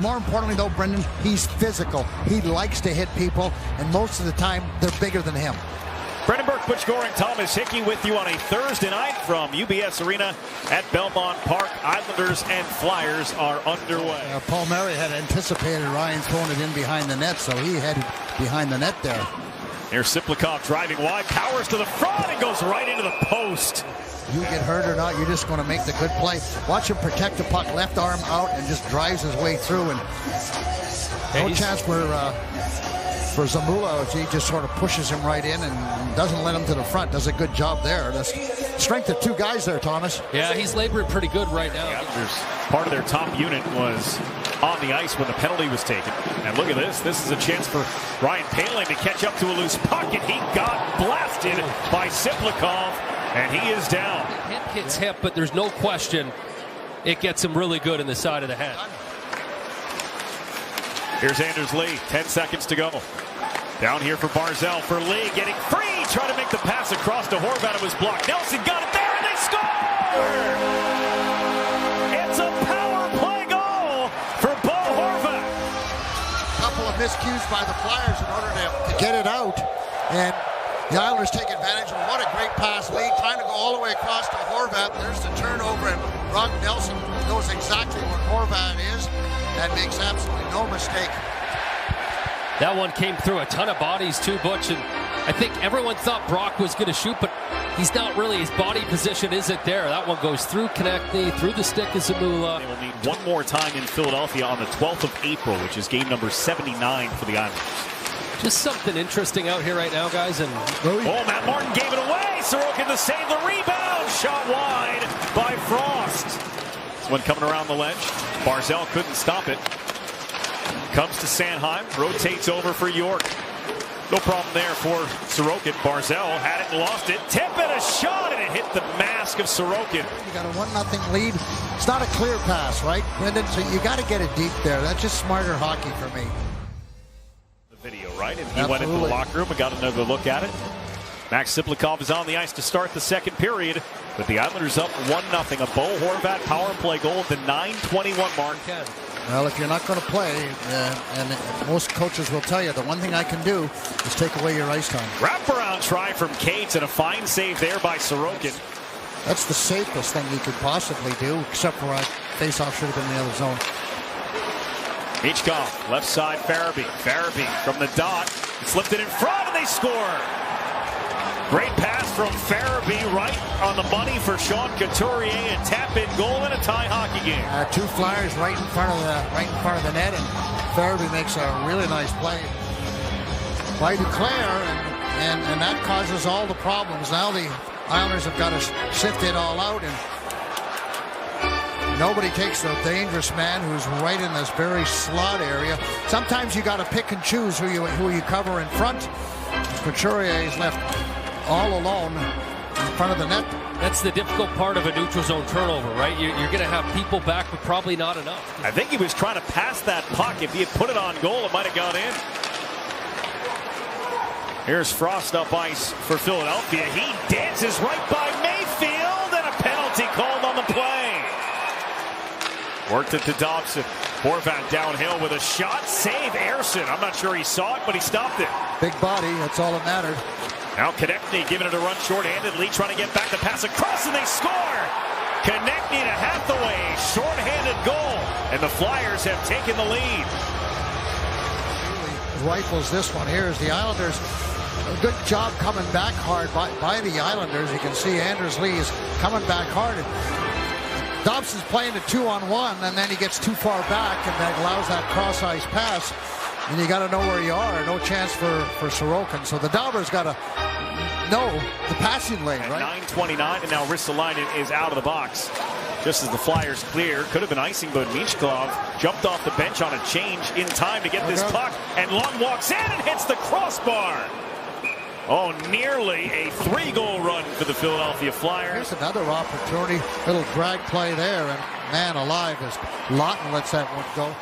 more importantly, though, Brendan, he's physical. He likes to hit people, and most of the time, they're bigger than him. Brendan Burke, Butch Goring, Thomas Hickey with you on a Thursday night from UBS Arena at Belmont Park. Islanders and Flyers are underway. Paul Murray had anticipated Ryan throwing it in behind the net, so he headed behind the net there. Here's Siplikov driving wide, powers to the front, and goes right into the post. You get hurt or not, you're just going to make the good play. Watch him protect the puck, left arm out, and just drives his way through. And no chance for Zamula. He just sort of pushes him right in and doesn't let him to the front. Does a good job there. That's strength of two guys there, Thomas. Yeah, he's laboring pretty good right now. Yeah, there's part of their top unit was on the ice when the penalty was taken. And look at this. This is a chance for Ryan Poehling to catch up to a loose puck, and he got blasted by Siplikov, and he is down. Hip hits hip, but there's no question it gets him really good in the side of the head. Here's Anders Lee, 10 seconds to go. Down here for Barzal, for Lee, getting free, trying to make the pass across to Horvat. It was blocked. Nelson got it there, and they score! It's a power play goal for Bo Horvat. A couple of miscues by the Flyers in order to get it out, and the Islanders take advantage. And what a great pass. Lee trying to go all the way across to Horvat. There's the turnover, and Ron Nelson knows exactly where Horvat is and makes absolutely no mistake. That one came through a ton of bodies too, Butch, and I think everyone thought Brock was going to shoot, but he's not really. His body position isn't there. That one goes through Konechny, through the stick of Zamula. They will meet one more time in Philadelphia on the 12th of April, which is game number 79 for the Islanders. Just something interesting out here right now, guys. And Matt Martin gave it away. Sorokin to save the rebound. Shot wide by Frost. This one coming around the ledge. Barzal couldn't stop it. Comes to Sanheim, rotates over for York. No problem there for Sorokin. Barzal had it and lost it. Tip and a shot, and it hit the mask of Sorokin. You got a 1-0 lead. It's not a clear pass, right, Brendan? So you got to get it deep there. That's just smarter hockey for me. The video, right? And he went into the locker room and got another look at it. Max Siplikov is on the ice to start the second period, with the Islanders up 1-0. A Bo Horvat power play goal at the 9:21 mark. Well, if you're not going to play, and most coaches will tell you, the one thing I can do is take away your ice time. Wraparound try from Cates, and a fine save there by Sorokin. That's the safest thing you could possibly do, except for a face-off should have been in the other zone. Michkov, left side, Farabee. Farabee from the dot. It's lifted in front, and they score. Great pass from Farabee, right on the money for Sean Couturier. A tap-in goal in a tie hockey game. Two Flyers right in front of the net, and Farabee makes a really nice play by Duclair, and that causes all the problems. Now the Islanders have got to sift it all out, and nobody takes the dangerous man who's right in this very slot area. Sometimes you got to pick and choose who you cover in front. Couturier is left all alone in front of the net. That's the difficult part of a neutral zone turnover, right? You're going to have people back, but probably not enough. I think he was trying to pass that puck. If he had put it on goal, it might have gone in. Here's Frost up ice for Philadelphia. He dances right by Mayfield, and a penalty called on the play. Worked it to Dobson. Horvat downhill with a shot. Save Ersson. I'm not sure he saw it, but he stopped it. Big body, that's all that mattered. Now Konechny giving it a run short-handed. Lee trying to get back the pass across, and they score! Konechny to Hathaway. Short-handed goal. And the Flyers have taken the lead. Really rifles this one here as the Islanders. A good job coming back hard by the Islanders. You can see Anders Lee is coming back hard. Dobson's playing a 2-on-1, and then he gets too far back, and that allows that cross-ice pass. And you got to know where you are. No chance for Sorokin. So the Daubers got to know the passing lane, right? 9:29, and now Ristolainen is out of the box. Just as the Flyers clear. Could have been icing, but Michkov jumped off the bench on a change in time to get this puck. And Lund walks in and hits the crossbar. Oh, nearly a 3-goal run for the Philadelphia Flyers. Here's another opportunity. Little drag play there, and man alive as Lawton lets that one go.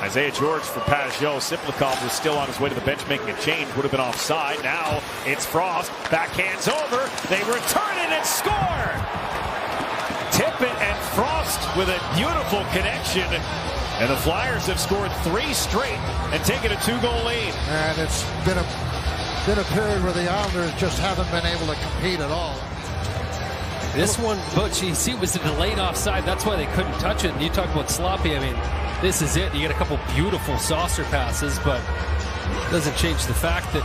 Isaiah George for Pajot. Siplikov was still on his way to the bench making a change. Would have been offside. Now it's Frost. Backhands over. They return it and score. Tippett and Frost with a beautiful connection. And the Flyers have scored 3 straight and taken a 2-goal lead. And it's been a period where the Islanders just haven't been able to compete at all. This one, Butch, you see, it was a delayed offside. That's why they couldn't touch it. And you talk about sloppy. I mean, this is it. You get a couple beautiful saucer passes, but it doesn't change the fact that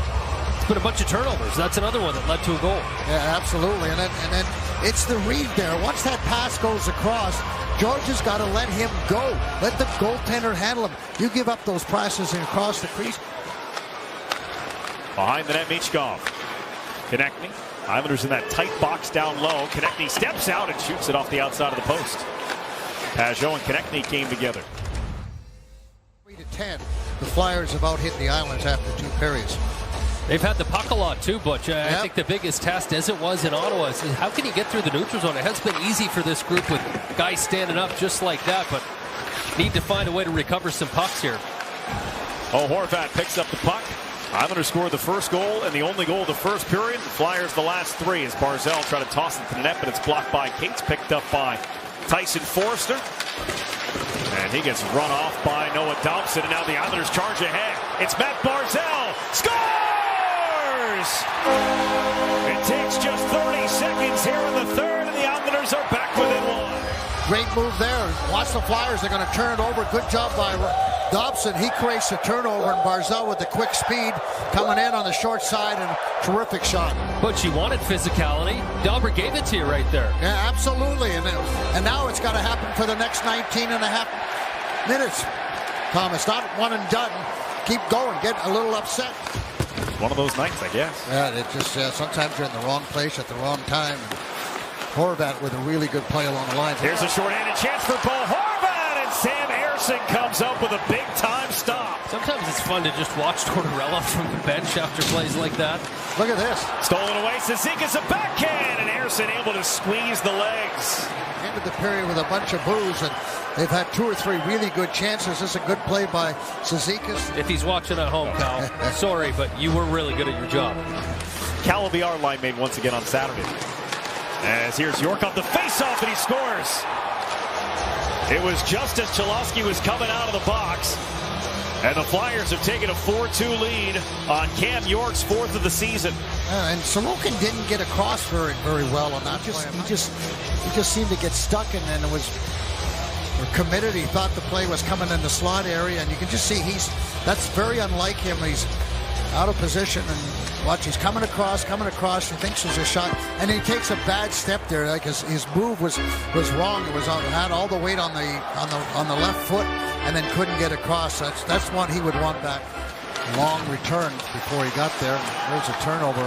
it's been a bunch of turnovers. That's another one that led to a goal. Yeah, absolutely. And then it's the read there. Once that pass goes across, George has got to let him go. Let the goaltender handle him. You give up those passes and across the crease. Behind the net, Michkov. Konechny. Islanders in that tight box down low. Konechny steps out and shoots it off the outside of the post. Pajot and Konechny came together. 3-10. The Flyers have out-hit the Islanders after 2 periods. They've had the puck a lot too, Butch. I think the biggest test, as it was in Ottawa, is how can you get through the neutral zone? It has been easy for this group with guys standing up just like that, but need to find a way to recover some pucks here. Oh, Horvat picks up the puck. Islanders scored the first goal and the only goal of the first period. The Flyers the last 3 as Barzal tried to toss it to the net, but it's blocked by Cates, picked up by Tyson Forster. And he gets run off by Noah Dobson, and now the Islanders charge ahead. It's Matt Barzal. Scores! It takes just 30 seconds here in the third, and the Islanders are back within 1. Great move there. Watch the Flyers. They're going to turn it over. Good job by Dobson. He creates the turnover, and Barzal with the quick speed coming in on the short side, and terrific shot. But you wanted physicality. Dauber gave it to you right there. Yeah, absolutely. And now it's got to happen for the next 19 and a half minutes. Thomas, not one and done. Keep going. Get a little upset. One of those nights, I guess. Yeah, it just sometimes you're in the wrong place at the wrong time. Horvat with a really good play along the line. Here's a short-handed chance for Paul Horvat, and Sam Ersson comes up with a big-time stop. Sometimes it's fun to just watch Tortorella from the bench after plays like that. Look at this. Stolen away. Cizikas a backhand, and Ersson able to squeeze the legs. Ended the period with a bunch of boos, and they've had 2 or 3 really good chances. This is a good play by Cizikas. If he's watching at home, Cal, sorry, but you were really good at your job. Calavr line made once again on Saturday. As here's York off the face-off, and he scores. It was just as Cholowski was coming out of the box. And the Flyers have taken a 4-2 lead on Cam York's 4th of the season. And Sorokin didn't get across very well on that. He just seemed to get stuck, and then it was committed. He thought the play was coming in the slot area, and you can just see that's very unlike him. He's out of position, and watch, he's coming across, he thinks there's a shot, and he takes a bad step there. Like his move was wrong. It was had all the weight on the left foot, and then couldn't get across. That's one he would want back. Long return before he got there. There's a turnover.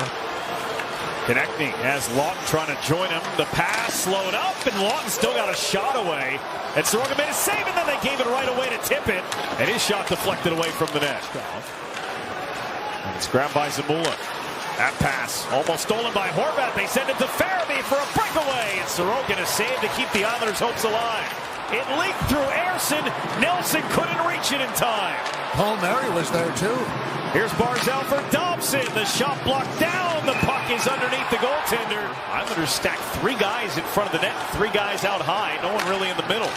Konechny has Lawton trying to join him. The pass slowed up, and Lawton still got a shot away. And Sorokin made a save, and then they gave it right away to tip it. And his shot deflected away from the net. And it's grabbed by Zamula. That pass almost stolen by Horvat. They send it to Farabee for a breakaway. And Sorokin is saved to keep the Islanders' hopes alive. It leaked through Ersson. Nelson couldn't reach it in time. Palmieri was there too. Here's Barzal for Dobson. The shot blocked down. The puck is underneath the goaltender. Islanders stacked 3 guys in front of the net, 3 guys out high. No one really in the middle.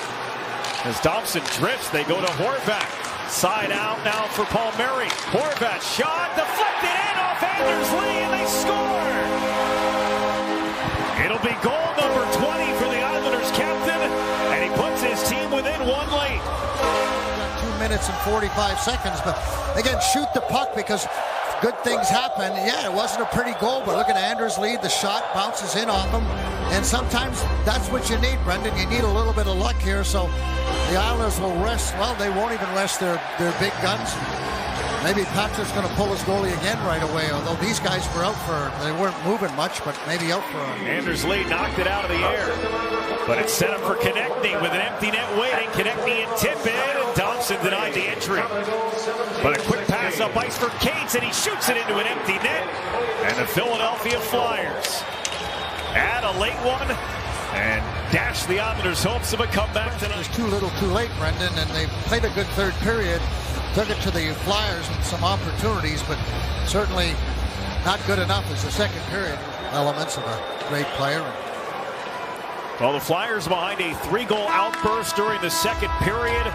As Dobson drifts, they go to Horvat. Side out now for Palmieri. Horvat shot deflected in off Anders Lee, and they score. It'll be goal number 20 for the Islanders captain, and he puts his team within 1 late. 2 minutes and 45 seconds, but again, shoot the puck because good things happen. Yeah, it wasn't a pretty goal, but look at Anders Lee. The shot bounces in off him, and sometimes that's what you need, Brendan. You need a little bit of luck here, so the Islanders will rest. Well, they won't even rest their big guns. Maybe Patrick's going to pull his goalie again right away, although these guys were out they weren't moving much, but maybe out for Anders Lee knocked it out of the air, but it's set up for Konechny with an empty net waiting. Konechny and Tippett, and Dobson denied the entry. But a quick pass up ice for Cates, and he shoots it into an empty net. And the Philadelphia Flyers add a late one and dash the Islanders' hopes of a comeback tonight. It was too little too late, Brendan, and they played a good third period. Took it to the Flyers with some opportunities, but certainly not good enough as the second period. Elements of a great player. Well, the Flyers behind a 3-goal outburst during the second period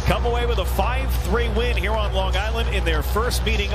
come away with a 5-3 win here on Long Island in their first meeting